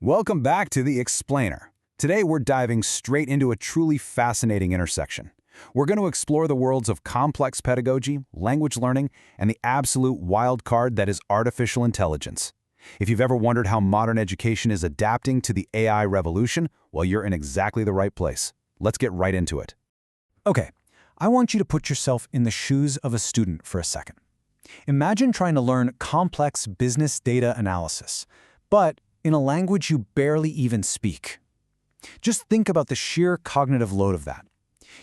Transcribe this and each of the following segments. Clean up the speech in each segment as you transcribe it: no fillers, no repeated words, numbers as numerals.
Welcome back to The Explainer. Today we're diving straight into a truly fascinating intersection. We're going to explore the worlds of complex pedagogy, language learning, and the absolute wild card that is artificial intelligence. If you've ever wondered how modern education is adapting to the AI revolution, well, you're in exactly the right place. Let's get right into it. Okay, I want you to put yourself in the shoes of a student for a second. Imagine trying to learn complex business data analysis, but in a language you barely even speak. Just think about the sheer cognitive load of that.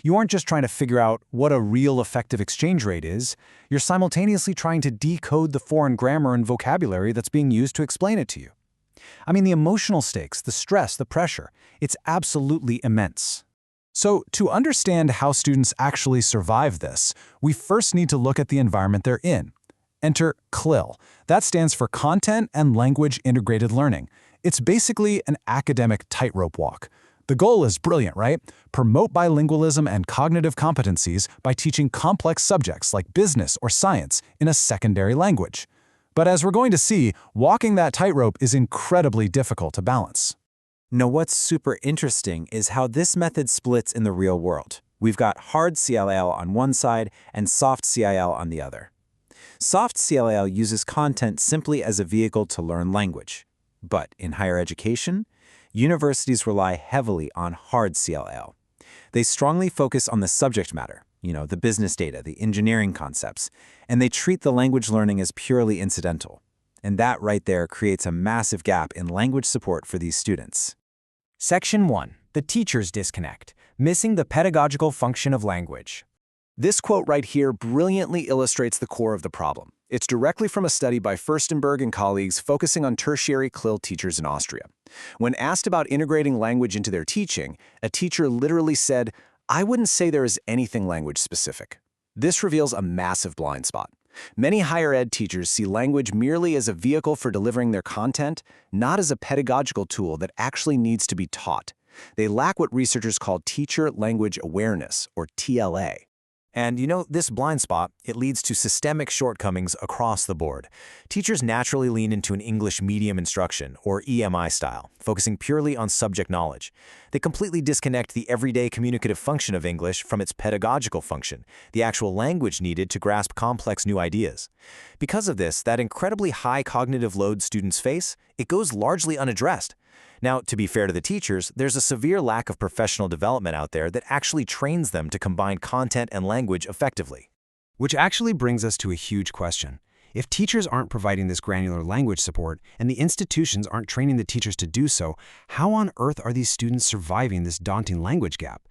You aren't just trying to figure out what a real effective exchange rate is, you're simultaneously trying to decode the foreign grammar and vocabulary that's being used to explain it to you. I mean, the emotional stakes, the stress, the pressure, it's absolutely immense. So, to understand how students actually survive this, we first need to look at the environment they're in. Enter CLIL. That stands for Content and Language Integrated Learning. It's basically an academic tightrope walk. The goal is brilliant, right? Promote bilingualism and cognitive competencies by teaching complex subjects like business or science in a secondary language. But as we're going to see, walking that tightrope is incredibly difficult to balance. Now, what's super interesting is how this method splits in the real world. We've got hard CLIL on one side and soft CLIL on the other. Soft CLIL uses content simply as a vehicle to learn language. But in higher education, universities rely heavily on hard CLIL. They strongly focus on the subject matter, the business data, the engineering concepts, and they treat the language learning as purely incidental. And that right there creates a massive gap in language support for these students. Section 1. The teacher's disconnect, missing the pedagogical function of language. This quote right here brilliantly illustrates the core of the problem. It's directly from a study by Furstenberg and colleagues focusing on tertiary CLIL teachers in Austria. When asked about integrating language into their teaching, a teacher literally said, "I wouldn't say there is anything language-specific." This reveals a massive blind spot. Many higher ed teachers see language merely as a vehicle for delivering their content, not as a pedagogical tool that actually needs to be taught. They lack what researchers call teacher language awareness, or TLA. And this blind spot, it leads to systemic shortcomings across the board. Teachers naturally lean into an English medium instruction, or EMI style, focusing purely on subject knowledge. They completely disconnect the everyday communicative function of English from its pedagogical function, the actual language needed to grasp complex new ideas. Because of this, that incredibly high cognitive load students face, it goes largely unaddressed. Now, to be fair to the teachers, there's a severe lack of professional development out there that actually trains them to combine content and language effectively. Which actually brings us to a huge question. If teachers aren't providing this granular language support, and the institutions aren't training the teachers to do so, how on earth are these students surviving this daunting language gap?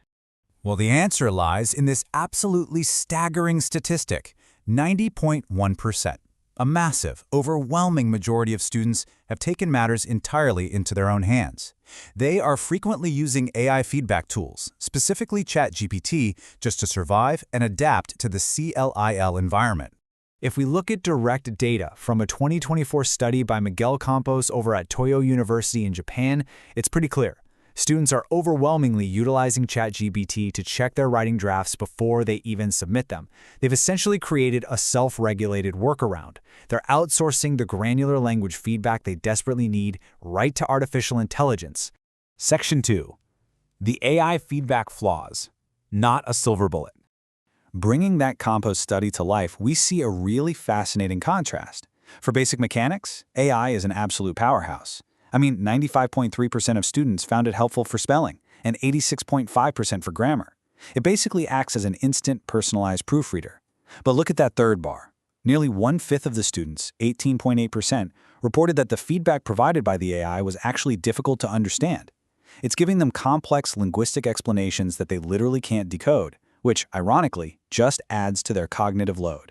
Well, the answer lies in this absolutely staggering statistic, 90.1%. A massive, overwhelming majority of students have taken matters entirely into their own hands. They are frequently using AI feedback tools, specifically ChatGPT, just to survive and adapt to the CLIL environment. If we look at direct data from a 2024 study by Miguel Campos over at Toyo University in Japan, it's pretty clear. Students are overwhelmingly utilizing ChatGPT to check their writing drafts before they even submit them. They've essentially created a self-regulated workaround. They're outsourcing the granular language feedback they desperately need right to artificial intelligence. Section 2. The AI feedback flaws, not a silver bullet. Bringing that Campos study to life, we see a really fascinating contrast. For basic mechanics, AI is an absolute powerhouse. 95.3% of students found it helpful for spelling, and 86.5% for grammar. It basically acts as an instant, personalized proofreader. But look at that third bar. Nearly 1/5 of the students, 18.8%, reported that the feedback provided by the AI was actually difficult to understand. It's giving them complex linguistic explanations that they literally can't decode, which, ironically, just adds to their cognitive load.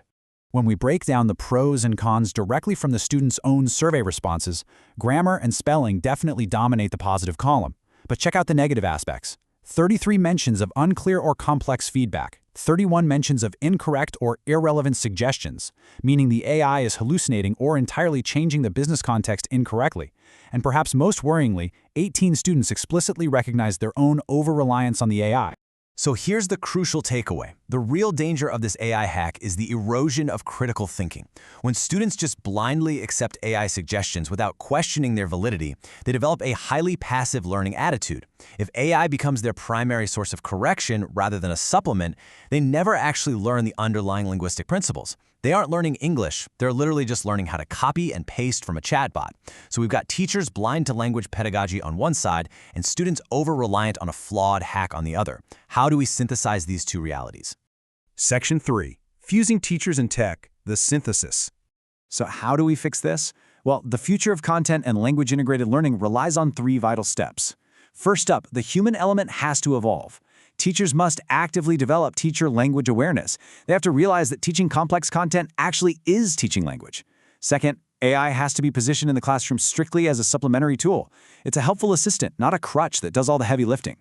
When we break down the pros and cons directly from the students' own survey responses, grammar and spelling definitely dominate the positive column. But check out the negative aspects. 33 mentions of unclear or complex feedback, 31 mentions of incorrect or irrelevant suggestions, meaning the AI is hallucinating or entirely changing the business context incorrectly. And perhaps most worryingly, 18 students explicitly recognized their own over-reliance on the AI. So here's the crucial takeaway. The real danger of this AI hack is the erosion of critical thinking. When students just blindly accept AI suggestions without questioning their validity, they develop a highly passive learning attitude. If AI becomes their primary source of correction rather than a supplement, they never actually learn the underlying linguistic principles. They aren't learning English, they're literally just learning how to copy and paste from a chatbot. So we've got teachers blind to language pedagogy on one side and students over-reliant on a flawed hack on the other. How do we synthesize these two realities? Section 3. Fusing Teachers and Tech, the Synthesis. So how do we fix this? Well, the future of content and language-integrated learning relies on 3 vital steps. First up, the human element has to evolve. Teachers must actively develop teacher language awareness. They have to realize that teaching complex content actually is teaching language. Second, AI has to be positioned in the classroom strictly as a supplementary tool. It's a helpful assistant, not a crutch that does all the heavy lifting.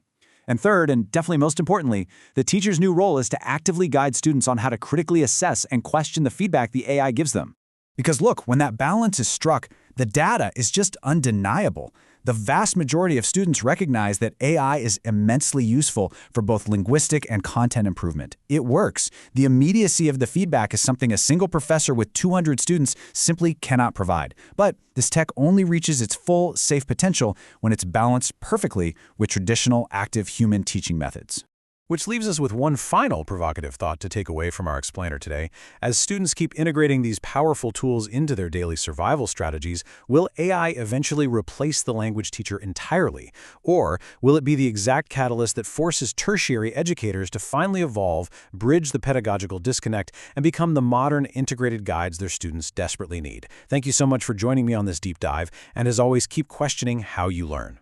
And third, and definitely most importantly, the teacher's new role is to actively guide students on how to critically assess and question the feedback the AI gives them. Because look, when that balance is struck, the data is just undeniable. The vast majority of students recognize that AI is immensely useful for both linguistic and content improvement. It works. The immediacy of the feedback is something a single professor with 200 students simply cannot provide. But this tech only reaches its full, safe potential when it's balanced perfectly with traditional, active human teaching methods. Which leaves us with one final provocative thought to take away from our explainer today. As students keep integrating these powerful tools into their daily survival strategies, will AI eventually replace the language teacher entirely? Or will it be the exact catalyst that forces tertiary educators to finally evolve, bridge the pedagogical disconnect, and become the modern integrated guides their students desperately need? Thank you so much for joining me on this deep dive, and as always, keep questioning how you learn.